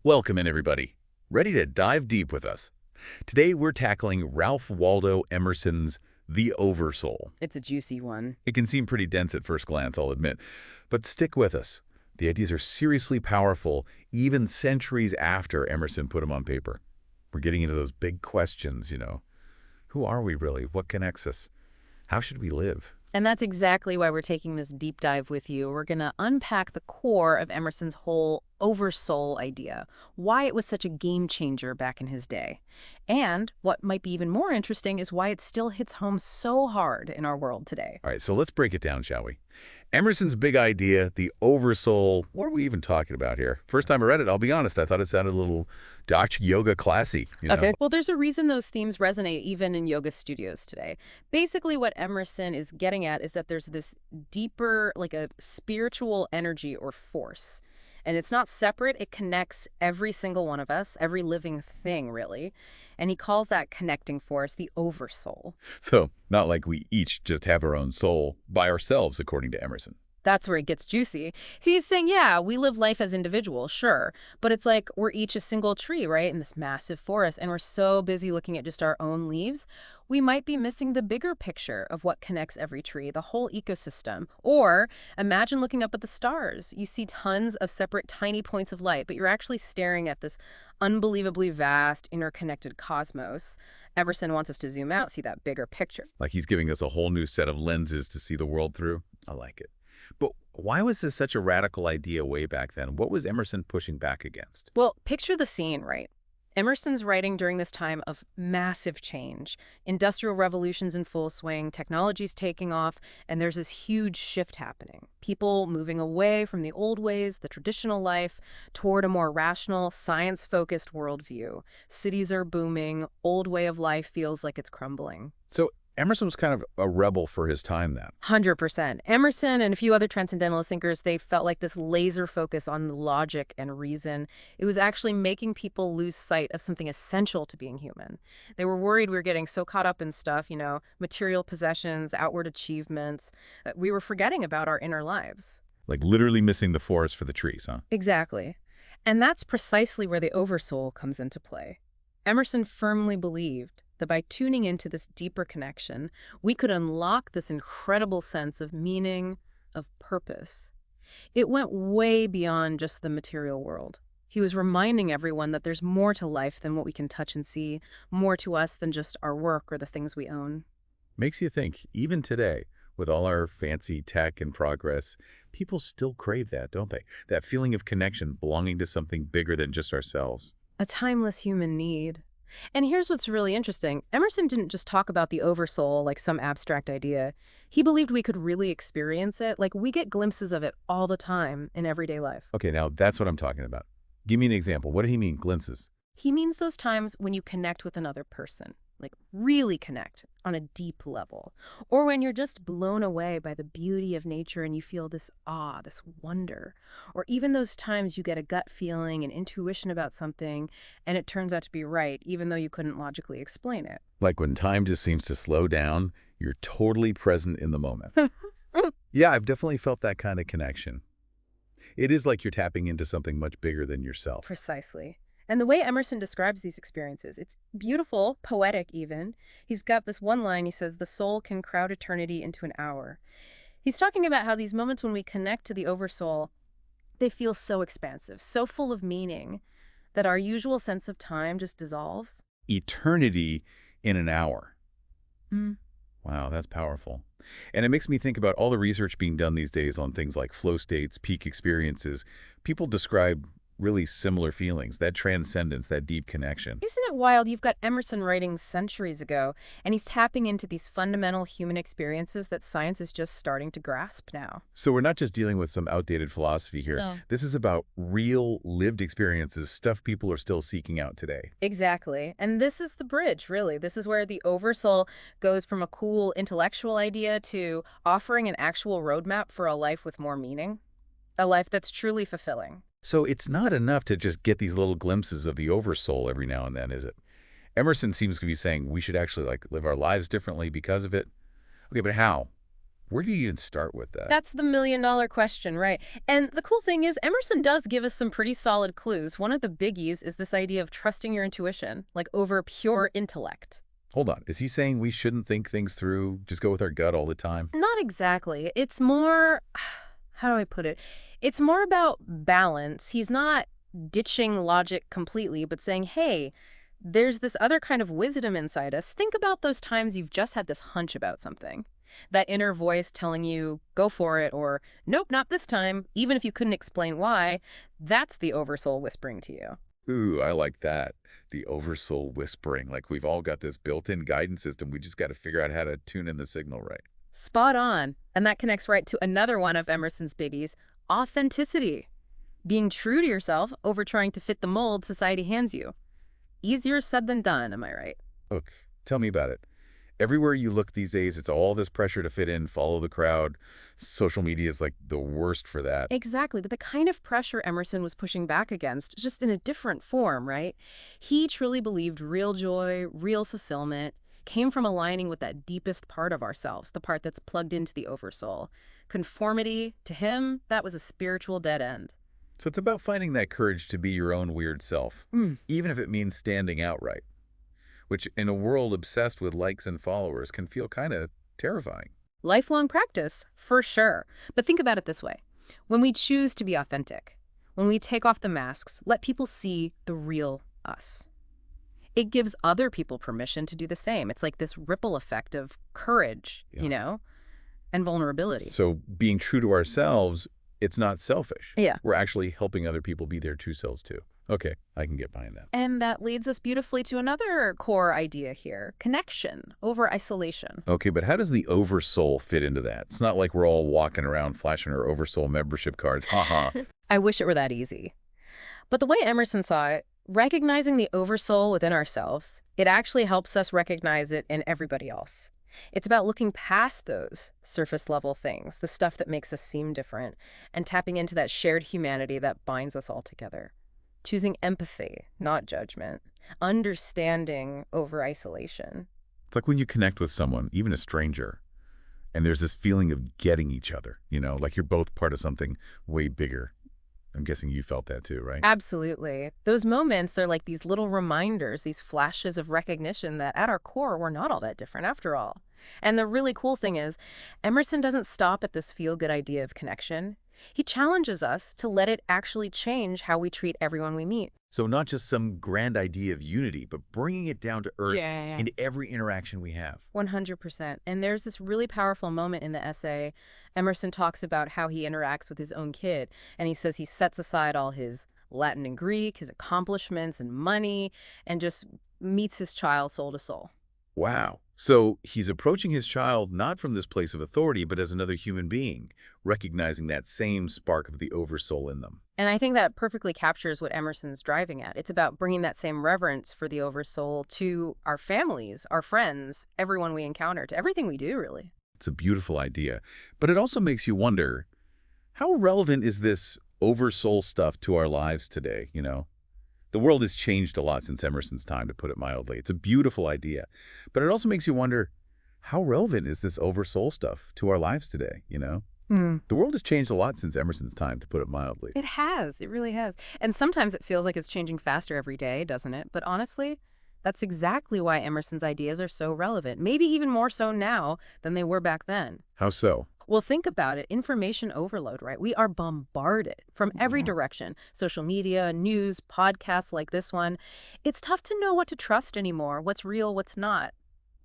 Welcome in, everybody. Ready to dive deep with us? Today, we're tackling Ralph Waldo Emerson's The Oversoul. It's a juicy one. It can seem pretty dense at first glance, I'll admit, but stick with us. The ideas are seriously powerful, even centuries after Emerson put them on paper. We're getting into those big questions, Who are we really? What connects us? How should we live? And that's exactly why we're taking this deep dive with you. We're going to unpack the core of Emerson's whole oversoul idea, why it was such a game changer back in his day. And what might be even more interesting is why it still hits home so hard in our world today. All right, so let's break it down, shall we? Emerson's big idea, the oversoul, what are we even talking about here? First time I read it, I'll be honest, I thought it sounded a little Dutch yoga classy. Okay. Well, there's a reason those themes resonate even in yoga studios today. Basically, what Emerson is getting at is that there's this deeper, like a spiritual energy or force. And it's not separate. It connects every single one of us, every living thing, really. And he calls that connecting force the oversoul. So, not like we each just have our own soul by ourselves, according to Emerson. That's where it gets juicy. See, he's saying, yeah, we live life as individuals, sure. But it's like we're each a single tree, right, in this massive forest. And we're so busy looking at just our own leaves, we might be missing the bigger picture of what connects every tree, the whole ecosystem. Or imagine looking up at the stars. You see tons of separate tiny points of light, but you're actually staring at this unbelievably vast, interconnected cosmos. Emerson wants us to zoom out, see that bigger picture. Like he's giving us a whole new set of lenses to see the world through. I like it. But why was this such a radical idea way back then? What was Emerson pushing back against? Well, picture the scene, right? Emerson's writing during this time of massive change. Industrial revolution's in full swing, technology's taking off, and there's this huge shift happening. People moving away from the old ways, the traditional life, toward a more rational, science-focused worldview. Cities are booming, old way of life feels like it's crumbling. So Emerson was kind of a rebel for his time then. 100%. Emerson and a few other transcendentalist thinkers, they felt like this laser focus on logic and reason. It was actually making people lose sight of something essential to being human. They were worried we were getting so caught up in stuff, material possessions, outward achievements, that we were forgetting about our inner lives. Like literally missing the forest for the trees, huh? Exactly. And that's precisely where the oversoul comes into play. Emerson firmly believed that by tuning into this deeper connection, we could unlock this incredible sense of meaning, of purpose. It went way beyond just the material world. He was reminding everyone that there's more to life than what we can touch and see, more to us than just our work or the things we own. Makes you think, even today, with all our fancy tech and progress, people still crave that, don't they? That feeling of connection, belonging to something bigger than just ourselves. A timeless human need. And here's what's really interesting. Emerson didn't just talk about the oversoul like some abstract idea. He believed we could really experience it. Like we get glimpses of it all the time in everyday life. Okay, now that's what I'm talking about. Give me an example. What did he mean, glimpses? He means those times when you connect with another person, like really connect on a deep level, or when you're just blown away by the beauty of nature and you feel this awe, this wonder, or even those times you get a gut feeling and intuition about something and it turns out to be right, even though you couldn't logically explain it. Like when time just seems to slow down, you're totally present in the moment. Yeah, I've definitely felt that kind of connection. It is like you're tapping into something much bigger than yourself. Precisely. And the way Emerson describes these experiences, it's beautiful, poetic even. He's got this one line, he says, the soul can crowd eternity into an hour. He's talking about how these moments when we connect to the oversoul, they feel so expansive, so full of meaning, that our usual sense of time just dissolves. Eternity in an hour. Mm. Wow, that's powerful. And it makes me think about all the research being done these days on things like flow states, peak experiences. People describe really similar feelings, that transcendence, that deep connection. Isn't it wild? You've got Emerson writing centuries ago, and he's tapping into these fundamental human experiences that science is just starting to grasp now. So we're not just dealing with some outdated philosophy here. No. This is about real lived experiences, stuff people are still seeking out today. Exactly. And this is the bridge, really. This is where the oversoul goes from a cool intellectual idea to offering an actual roadmap for a life with more meaning, a life that's truly fulfilling. So it's not enough to just get these little glimpses of the oversoul every now and then, is it? Emerson seems to be saying we should actually live our lives differently because of it. Okay, but how? Where do you even start with that? That's the million-dollar question, right? And the cool thing is, Emerson does give us some pretty solid clues. One of the biggies is this idea of trusting your intuition, like over pure intellect. Hold on. Is he saying we shouldn't think things through, just go with our gut all the time? Not exactly. It's more, how do I put it? It's more about balance. He's not ditching logic completely, but saying, hey, there's this other kind of wisdom inside us. Think about those times you've just had this hunch about something. That inner voice telling you, go for it, or nope, not this time, even if you couldn't explain why, that's the oversoul whispering to you. Ooh, I like that. The oversoul whispering. Like we've all got this built-in guidance system. We just got to figure out how to tune in the signal right. Spot on. And that connects right to another one of Emerson's biggies, authenticity. Being true to yourself over trying to fit the mold society hands you. Easier said than done, am I right? Look, tell me about it. Everywhere you look these days, it's all this pressure to fit in, follow the crowd. Social media is like the worst for that. Exactly, but the kind of pressure Emerson was pushing back against, just in a different form, right? He truly believed real joy, real fulfillment, came from aligning with that deepest part of ourselves, the part that's plugged into the oversoul. Conformity, to him, that was a spiritual dead end. So it's about finding that courage to be your own weird self, Mm. even if it means standing out right, which in a world obsessed with likes and followers can feel kind of terrifying. Lifelong practice, for sure. But think about it this way. When we choose to be authentic, when we take off the masks, let people see the real us. It gives other people permission to do the same. It's like this ripple effect of courage, Yeah. and vulnerability. So being true to ourselves, it's not selfish. Yeah. We're actually helping other people be their true selves too. Okay, I can get behind that. And that leads us beautifully to another core idea here, connection over isolation. Okay, but how does the oversoul fit into that? It's not like we're all walking around flashing our oversoul membership cards. Haha. I wish it were that easy. But the way Emerson saw it, recognizing the oversoul within ourselves, it actually helps us recognize it in everybody else. It's about looking past those surface level things, the stuff that makes us seem different, and tapping into that shared humanity that binds us all together. Choosing empathy, not judgment. Understanding over isolation. It's like when you connect with someone, even a stranger, and there's this feeling of getting each other, like you're both part of something way bigger. I'm guessing you felt that too, right? Absolutely. Those moments, they're like these little reminders, these flashes of recognition that at our core, we're not all that different after all. And the really cool thing is, Emerson doesn't stop at this feel-good idea of connection. He challenges us to let it actually change how we treat everyone we meet. So not just some grand idea of unity, but bringing it down to earth Yeah. into every interaction we have. 100%. And there's this really powerful moment in the essay. Emerson talks about how he interacts with his own kid. And he says he sets aside all his Latin and Greek, his accomplishments and money, and just meets his child soul to soul. Wow. So he's approaching his child not from this place of authority, but as another human being, recognizing that same spark of the oversoul in them. And I think that perfectly captures what Emerson's driving at. It's about bringing that same reverence for the oversoul to our families, our friends, everyone we encounter, to everything we do, really. It's a beautiful idea. But it also makes you wonder, how relevant is this oversoul stuff to our lives today? The world has changed a lot since Emerson's time, to put it mildly. It's a beautiful idea. But it also makes you wonder, how relevant is this oversoul stuff to our lives today? The world has changed a lot since Emerson's time, to put it mildly. It has. It really has. And sometimes it feels like it's changing faster every day, doesn't it? But honestly, that's exactly why Emerson's ideas are so relevant, maybe even more so now than they were back then. How so? Well, think about it. Information overload, right? We are bombarded from every direction. Social media, news, podcasts like this one. It's tough to know what to trust anymore, what's real, what's not.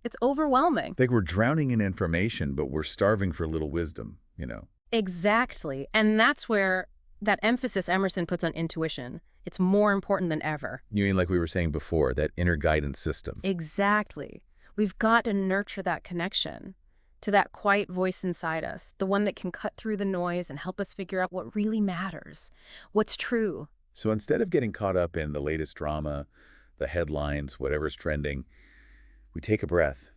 It's overwhelming. Like we're drowning in information, but we're starving for a little wisdom. Exactly. And that's where that emphasis Emerson puts on intuition. It's more important than ever. You mean like we were saying before, that inner guidance system? Exactly. We've got to nurture that connection to that quiet voice inside us, the one that can cut through the noise and help us figure out what really matters, what's true. So instead of getting caught up in the latest drama, the headlines, whatever's trending, we take a breath,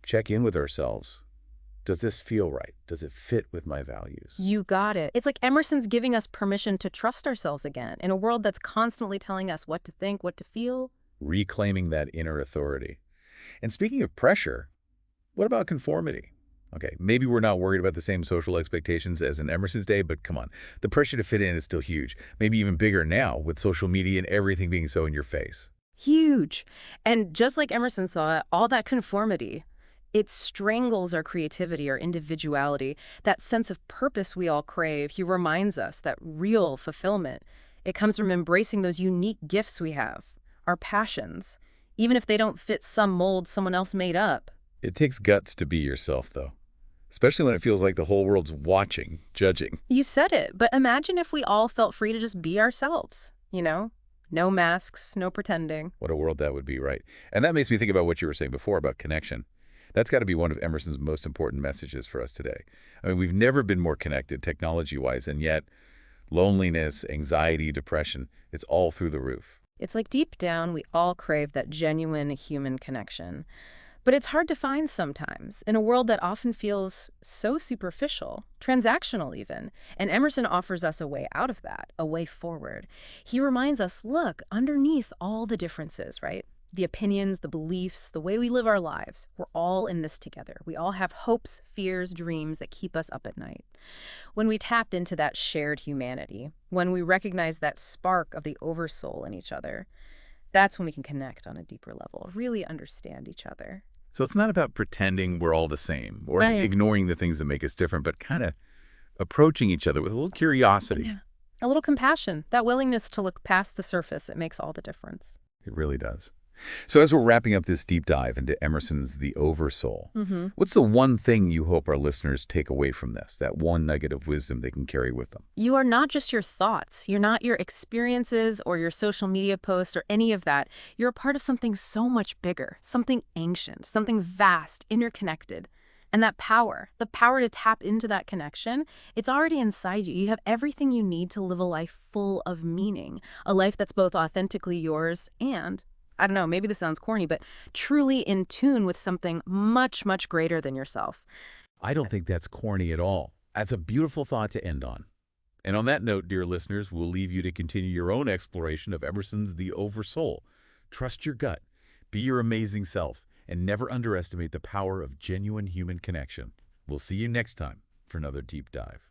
check in with ourselves. Does this feel right? Does it fit with my values? You got it. It's like Emerson's giving us permission to trust ourselves again in a world that's constantly telling us what to think, what to feel. Reclaiming that inner authority. And speaking of pressure, what about conformity? Okay, maybe we're not worried about the same social expectations as in Emerson's day, but come on. The pressure to fit in is still huge, maybe even bigger now with social media and everything being so in your face. Huge. And just like Emerson saw it, all that conformity, it strangles our creativity, our individuality, that sense of purpose we all crave. He reminds us that real fulfillment, it comes from embracing those unique gifts we have, our passions, even if they don't fit some mold someone else made up. It takes guts to be yourself, though, especially when it feels like the whole world's watching, judging. You said it, but imagine if we all felt free to just be ourselves, you know? No masks, no pretending. What a world that would be, right? And that makes me think about what you were saying before about connection. That's got to be one of Emerson's most important messages for us today. I mean, we've never been more connected technology-wise, and yet loneliness, anxiety, depression, it's all through the roof. It's like deep down, we all crave that genuine human connection. But it's hard to find sometimes in a world that often feels so superficial, transactional even. And Emerson offers us a way out of that, a way forward. He reminds us, look, underneath all the differences, right? The opinions, the beliefs, the way we live our lives, we're all in this together. We all have hopes, fears, dreams that keep us up at night. When we tapped into that shared humanity, when we recognize that spark of the oversoul in each other, that's when we can connect on a deeper level, really understand each other. So it's not about pretending we're all the same or Right. ignoring the things that make us different, but kind of approaching each other with a little curiosity. Yeah. A little compassion, that willingness to look past the surface, it makes all the difference. It really does. So as we're wrapping up this deep dive into Emerson's The Oversoul, what's the one thing you hope our listeners take away from this, that one nugget of wisdom they can carry with them? You are not just your thoughts. You're not your experiences or your social media posts or any of that. You're a part of something so much bigger, something ancient, something vast, interconnected. And that power, the power to tap into that connection, it's already inside you. You have everything you need to live a life full of meaning, a life that's both authentically yours and, I don't know, maybe this sounds corny, but truly in tune with something much, much greater than yourself. I don't think that's corny at all. That's a beautiful thought to end on. And on that note, dear listeners, we'll leave you to continue your own exploration of Emerson's The Oversoul. Trust your gut, be your amazing self, and never underestimate the power of genuine human connection. We'll see you next time for another deep dive.